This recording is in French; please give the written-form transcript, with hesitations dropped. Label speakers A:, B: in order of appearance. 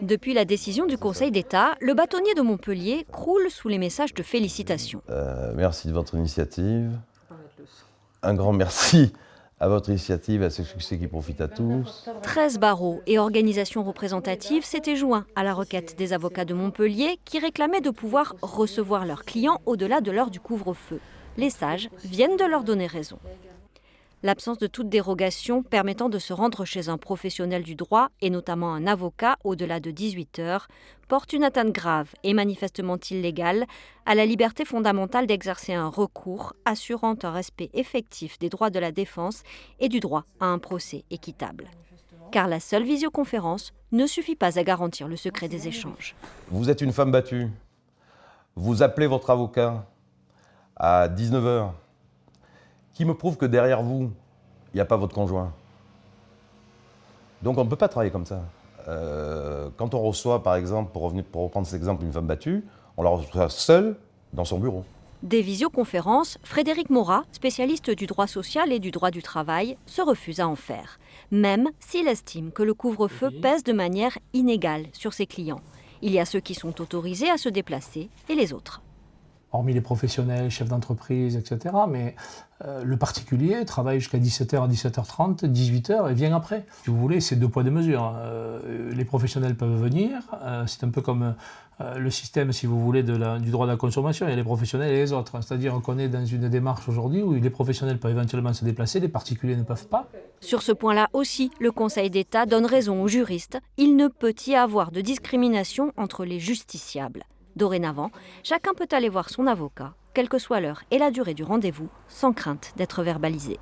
A: Depuis la décision du Conseil d'État, le bâtonnier de Montpellier croule sous les messages de félicitations.
B: Merci de votre initiative. Un grand merci à votre initiative, à ce succès qui profite à tous.
A: 13 barreaux et organisations représentatives s'étaient joints à la requête des avocats de Montpellier qui réclamaient de pouvoir recevoir leurs clients au-delà de l'heure du couvre-feu. Les sages viennent de leur donner raison. L'absence de toute dérogation permettant de se rendre chez un professionnel du droit, et notamment un avocat, au-delà de 18 heures, porte une atteinte grave et manifestement illégale à la liberté fondamentale d'exercer un recours assurant un respect effectif des droits de la défense et du droit à un procès équitable. Car la seule visioconférence ne suffit pas à garantir le secret des échanges.
B: Vous êtes une femme battue. Vous appelez votre avocat à 19 heures. Qui me prouve que derrière vous, il n'y a pas votre conjoint. Donc on ne peut pas travailler comme ça. Quand on reçoit, par exemple, pour reprendre cet exemple, une femme battue, on la reçoit seule dans son bureau.
A: Des visioconférences, Frédéric Morat, spécialiste du droit social et du droit du travail, se refuse à en faire, même s'il estime que le couvre-feu pèse de manière inégale sur ses clients. Il y a ceux qui sont autorisés à se déplacer et les autres.
C: Hormis les professionnels, chefs d'entreprise, etc. Mais le particulier travaille jusqu'à 17h, 17h30, 18h et vient après. Si vous voulez, c'est deux poids, deux mesures. Les professionnels peuvent venir. C'est un peu comme le système, si vous voulez, du droit de la consommation. Il y a les professionnels et les autres. C'est-à-dire qu'on est dans une démarche aujourd'hui où les professionnels peuvent éventuellement se déplacer, les particuliers ne peuvent pas.
A: Sur ce point-là aussi, le Conseil d'État donne raison aux juristes. Il ne peut y avoir de discrimination entre les justiciables. Dorénavant, chacun peut aller voir son avocat, quelle que soit l'heure et la durée du rendez-vous, sans crainte d'être verbalisé.